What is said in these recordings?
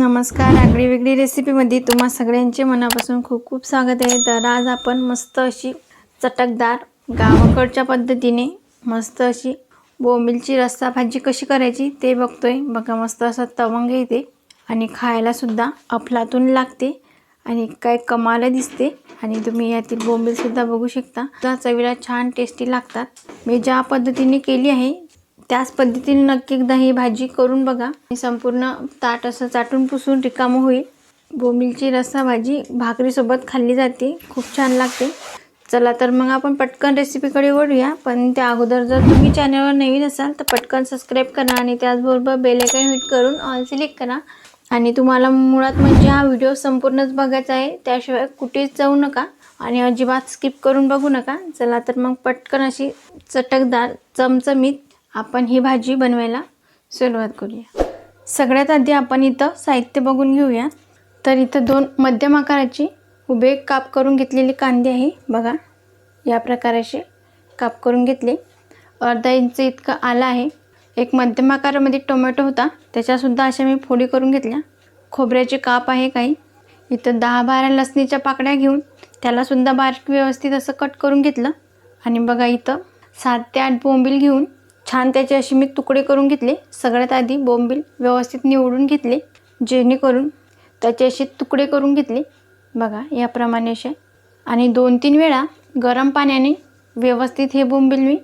नमस्कार, आगळी वेगळी रेसिपीमध्ये तुम्हा सगळ्यांचे मनापासून खूप खूप स्वागत आहे। तर आज आपण मस्त अशी चटकदार गावाकडच्या पद्धतीने मस्त अशी बोंबीलची रस्सा भाजी कशी करायची ते बघतोय। बघा मस्त असं तवंग येते आणि खायला सुद्धा अफलातून लागते आणि काय कमाल दिसते। आणि तुम्ही यातील बोंबील सुद्धा बघू शकता, त्या चवीला छान टेस्टी लागतात। मी ज्या पद्धतीने केली आहे त्याच पद्धतीने नक्की एकदा ही भाजी करून बघा। संपूर्ण ताट असं चाटून पुसून रिकामं होईल। बोंबीलची रस्सा भाजी भाकरी सोबत खाल्ली जाते, खूप छान लागते। चला तर मग आपण पटकन रेसिपीकडे वळूया। पण त्या अगोदर जर तुम्ही चॅनलवर नवीन असाल तर पटकन सबस्क्राइब करा आणि त्याचबरोबर बेल आयकॉन हिट करून ऑल सिलेक्ट करा। आणि तुम्हाला मुळात म्हणजे हा व्हिडिओ संपूर्णच बघायचा आहे, त्याशिवाय कुठेच जाऊ नका आणि अजिबात स्किप करून बघू नका। चला तर मग पटकन अशी चटकदार चमचमीत आपण ही भाजी बनवायला सुरुवात करूया। सगळ्यात आधी आपण इथं साहित्य बघून घेऊया। तर इथं 2 मध्यम आकाराची उभे काप करून घेतलेले कांदे आहे। बघा या प्रकाराचे काप करून घेतले। अर्धा इंच इतका आला आहे। एक मध्यम आकारामध्ये टोमॅटो होता, त्याच्या सुद्धा अशा मी फोडी करून घेतल्या। खोबऱ्याचे काप आहे काही। इथं 10-12 लसणीच्या पाकळ्या घेऊन त्याला सुद्धा बारीक व्यवस्थित असं कट करून घेतलं। आणि बघा इथं 7 ते 8 बोंबील घेऊन छान त्याचे असे मी तुकडे करून घेतले। सगळ्यात आधी बोंबील व्यवस्थित निवडून घेतले, जेणेकरून त्याचे असे तुकडे करून घेतले। बघा याप्रमाणे असे आणि 2-3 वेळा गरम पाण्याने व्यवस्थित हे बोंबील मी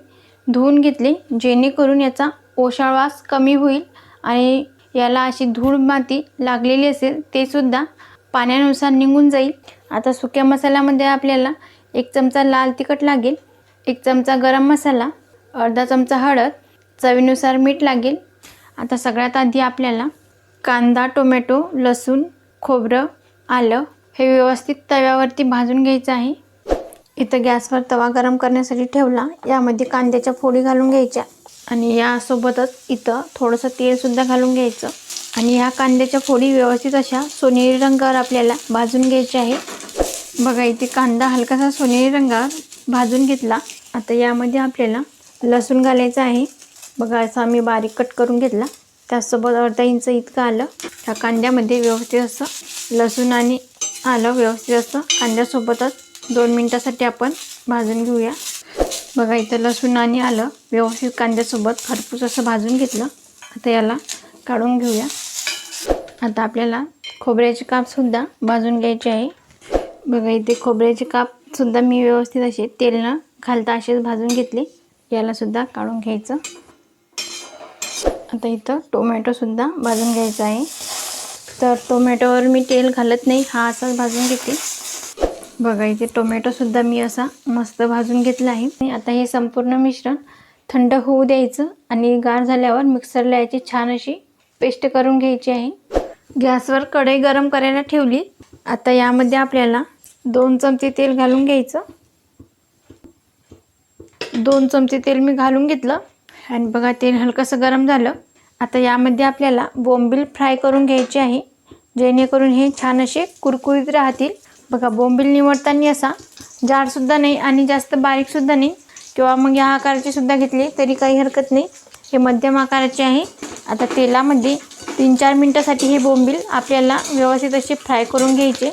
धुवून घेतले, जेणेकरून याचा ओशाळ वास कमी होईल आणि याला अशी धूळ माती लागलेली असेल ते सुद्धा पाण्यानुसार निघून जाईल। आता सुक्या मसाल्यामध्ये आपल्याला 1 चमचा लाल तिखट लागेल, 1 चमचा गरम मसाला, अर्धा चमचा हळद, चवीनुसार मीठ लागेल। आता सगळ्यात आधी आपल्याला कांदा, टोमॅटो, लसूण, खोबरं, आलं हे व्यवस्थित तव्यावरती भाजून घ्यायचं आहे। इथं गॅसवर तवा गरम करण्यासाठी ठेवला, यामध्ये कांद्याच्या फोडी घालून घ्यायच्या आणि यासोबतच इथं थोडंसं तेल सुद्धा घालून घ्यायचं आणि ह्या कांद्याच्या फोडी व्यवस्थित अशा सोनेरी रंगावर आपल्याला भाजून घ्यायच्या आहे। बघा इथे कांदा हलकासा सोनेरी रंगावर भाजून घेतला। आता यामध्ये आपल्याला लसूण घालायचं आहे। बघा असा मी बारीक कट करून घेतला। त्यासोबत अर्धा इंच इतकं आलं त्या कांद्यामध्ये व्यवस्थित असं लसूण आणि आलं व्यवस्थित असं कांद्यासोबतच 2 मिनिटासाठी आपण भाजून घेऊया। बघा इथं लसूण आणि आलं व्यवस्थित कांद्यासोबत खरपूस असं भाजून घेतलं। आता याला काढून घेऊया। आता आपल्याला खोबऱ्याचे कापसुद्धा भाजून घ्यायचे आहे। बघा इथे खोबऱ्याचे कापसुद्धा मी व्यवस्थित असे तेल न घालता असेच भाजून घेतले, याला सुद्धा काढून घ्यायचं। आता इथं टोमॅटो सुद्धा भाजून घ्यायचा आहे। तर टोमॅटोवर मी तेल घालत नाही, हा असाच भाजून घेते। बघा इथे टोमॅटो सुद्धा मी असा मस्त भाजून घेतला आहे। आता हे संपूर्ण मिश्रण थंड होऊ द्यायचं आणि गार झाल्यावर मिक्सरला याची छान अशी पेस्ट करून घ्यायची आहे। गॅसवर कढई गरम करायला ठेवली। आता यामध्ये आपल्याला 2 चमचे तेल घालून घ्यायचं। 2 चमचे तेल मी घालून घेतलं आणि बघा तेल हलकसं गरम झालं। आता यामध्ये आपल्याला बोंबील फ्राय करून घ्यायचे आहे, जेणेकरून हे छान असे कुरकुरीत राहतील। बघा बोंबील निवडताना असा जाडसुद्धा नाही आणि जास्त बारीकसुद्धा नाही, किंवा मग या आकाराचे सुद्धा घेतले तरी काही हरकत नाही, हे मध्यम आकाराचे आहे। आता तेलामध्ये 3-4 मिनिटासाठी हे बोंबील आपल्याला व्यवस्थित असे फ्राय करून घ्यायचे।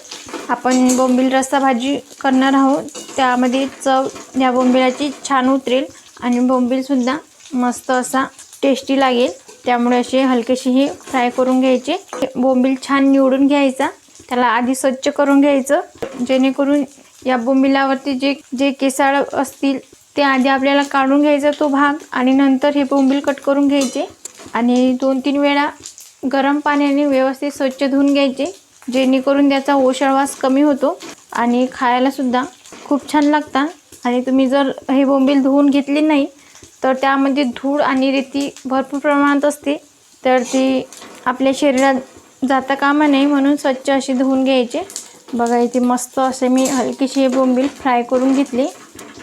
आपण बोंबील रस्सा भाजी करणार आहोत, त्यामध्ये चव या बोंबिलाची छान उतरेल आणि बोंबीलसुद्धा मस्त असा टेस्टी लागेल। त्यामुळे असे हलकेसे हे फ्राय करून घ्यायचे। बोंबील छान निवडून घ्यायचा, त्याला आधी स्वच्छ करून घ्यायचं, जेणेकरून या बोंबिलावरती जे केसाळ असतील ते आधी आपल्याला काढून घ्यायचा तो भाग आणि नंतर हे बोंबील कट करून घ्यायचे आणि 2-3 वेळा गरम पाण्याने व्यवस्थित स्वच्छ धुवून घ्यायचे, जेणेकरून त्याचा ओशाळ वास कमी होतो आणि खायला सुद्धा खूप छान लागतात। आणि तुम्ही जर हे बोंबील धुवून घेतली नाही तर त्यामध्ये धूळ आणि रेती भरपूर प्रमाणात असते, तर ती आपल्या शरीरात जाता कामा नये म्हणून स्वच्छ असे धुवून घ्यायचे। बघा इथे मस्त असे मी हलकीशी हे बोंबील फ्राय करून घेतले।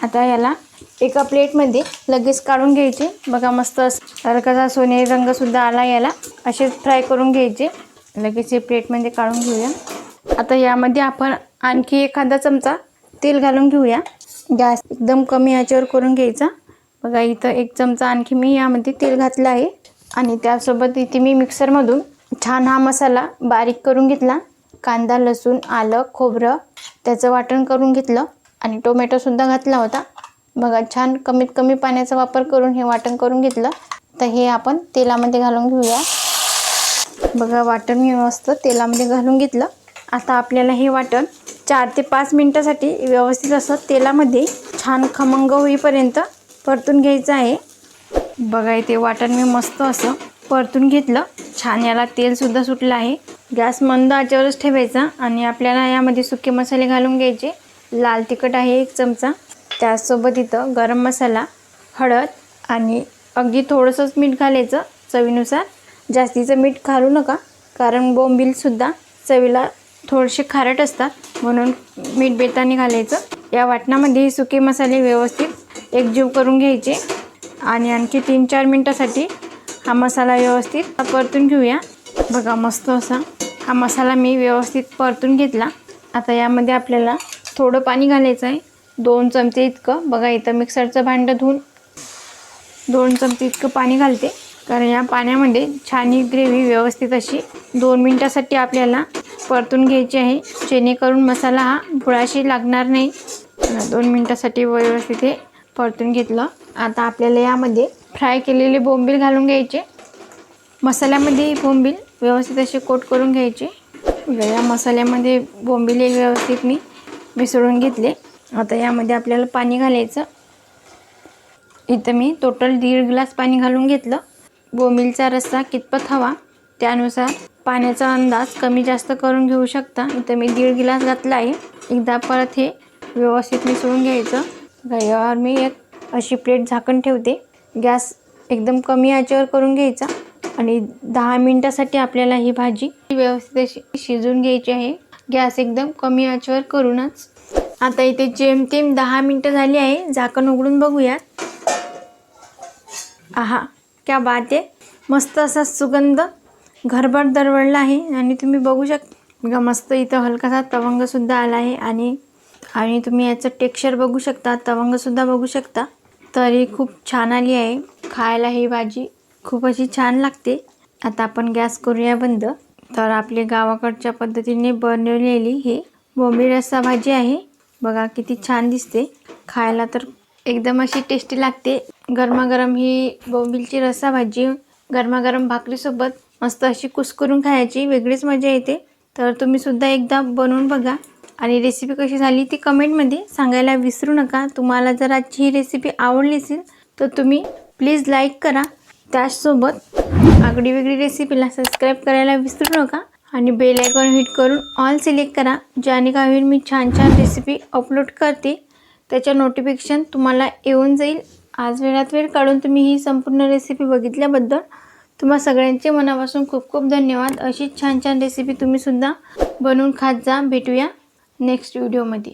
आता याला एका प्लेटमध्ये लगेच काढून घ्यायचे। बघा मस्त हलकासा सोनेरी रंगसुद्धा आला, याला असेच फ्राय करून घ्यायचे। लगेच हे प्लेटमध्ये काढून घेऊया। आता यामध्ये आपण आणखी एखादा चमचा तेल घालून घेऊया। गॅस एकदम कमी आचेवर करून घ्यायचा। बघा इथं 1 चमचा आणखी मी यामध्ये तेल घातलं आहे आणि त्यासोबत इथे मी मिक्सरमधून छान हा मसाला बारीक करून घेतला. कांदा, लसूण, आलं, खोबरं त्याचं वाटण करून घेतलं आणि टोमॅटोसुद्धा घातला होता. बघा छान कमीत कमी पाण्याचा वापर करून हे वाटण करून घेतलं. तर हे आपण तेलामध्ये घालून घेऊया. बघा वाटण मी मस्त तेलामध्ये घालून घेतलं. आता आपल्याला हे वाटण 4 ते 5 मिनिटासाठी व्यवस्थित असं तेलामध्ये छान खमंग होईपर्यंत परतून घ्यायचं आहे. बघा इथे वाटण मी मस्त असं परतून घेतलं. छान याला तेलसुद्धा सुटलं आहे. गॅस मंद आचेवरच ठेवायचा आणि आपल्याला यामध्ये सुके मसाले घालून घ्यायचे. लाल तिखट आहे 1 चमचा, त्याचसोबत इथं गरम मसाला, हळद आणि अगदी थोडंसंच मीठ घालायचं चवीनुसार. जास्तीचं मीठ घालू नका, कारण बोंबीलसुद्धा चवीला थोडेसे खारट असतात, म्हणून मीठ बेताने घालायचं. या वाटणामध्ये सुके मसाले व्यवस्थित एकजीव करून घ्यायचे आणि आणखी 3-4 मिनटासाठी हा मसाला व्यवस्थित परतून घेऊया. बघा मस्त असा हा मसाला मी व्यवस्थित परतून घेतला. आता यामध्ये आपल्याला थोडं पाणी घालायचं आहे, 2 चमचे इतकं. बघा इथं मिक्सरचं भांडं धुवून 2 चमचे इतकं पाणी घालते, कारण या पाण्यामध्ये छान ही ग्रेव्ही व्यवस्थित अशी 2 मिनटासाठी आपल्याला परतून घ्यायची आहे, जेणेकरून मसाला हा बुडाशी लागणार नाही. 2 मिनटासाठी व्यवस्थित हे परतून घेतलं. आता आपल्याला यामध्ये फ्राय केलेले बोंबील घालून घ्यायचे. मसाल्यामध्ये बोंबील व्यवस्थित असे कोट करून घ्यायचे. या मसाल्यामध्ये बोंबील व्यवस्थित मी मिसळून घेतले. आता यामध्ये आपल्याला पाणी घालायचं. इथं मी टोटल 1.5 ग्लास पाणी घालून घेतलं. बोंबीलचा रस्सा कितपत हवा त्यानुसार पाण्याचा अंदाज कमी जास्त करून घेऊ शकता. इथं मी 1.5 ग्लास घातला आहे. एकदा परत हे व्यवस्थित मिसळून घ्यायचं. यावर मी एक अशी प्लेट झाकण ठेवते. गॅस एकदम कमी आचेवर करून घ्यायचा आणि 10 मिनटासाठी आपल्याला ही भाजी व्यवस्थित अशी शिजवून घ्यायची आहे. गॅस एकदम कमी आचेवर करूनच. आता इथे जेमतेम 10 मिनटं झाली आहे. झाकण उघडून बघूयात. आहा क्या बात आहे. मस्त असा सुगंध घरभर दरवळला आहे आणि तुम्ही बघू शकता. बघा मस्त इथं हलकासा तवंगसुद्धा आला आहे आणि तुम्ही याचं टेक्स्चर बघू शकता, तवंगसुद्धा बघू शकता. तरी खूप छान आली आहे. खायला ही भाजी खूप अशी छान लागते. आता आपण गॅस करूया बंद. तर आपली गावाकडच्या पद्धतीने बनवलेली ही बोंबील रस्सा भाजी आहे. बघा किती छान दिसते. खायला तर एकदम अशी टेस्टी लागते. गरमागरम ही बोंबीलची रस्सा भाजी गरमागरम भाकरीसोबत मस्त अशी कुस्करून खायची वेगळीच मजा येते. तर तुम्ही सुद्धा एकदा बनवून बघा आणि रेसिपी कशी झाली ती कमेंटमध्ये सांगायला विसरू नका. तुम्हाला जर आजची ही रेसिपी आवडली असेल तर तुम्ही प्लीज लाईक करा. त्याचसोबत आगळी वेगळी रेसिपीला सबस्क्राईब करायला विसरू नका आणि बेल आयकॉन हिट करून ऑल सिलेक्ट करा. ज्याने काय होईल मी छान छान रेसिपी अपलोड करते त्याच्या नोटिफिकेशन तुम्हाला येऊन जाईल. आज वेळात वेळ काढून तुम्ही ही संपूर्ण रेसिपी बघितल्याबद्दल तुम्हा सगळ्यांचे मनापासून खूप खूप धन्यवाद. अशी छान छान रेसिपी तुम्ही सुद्धा बनवून खात जा. भेटूया नेक्स्ट व्हिडिओमध्ये.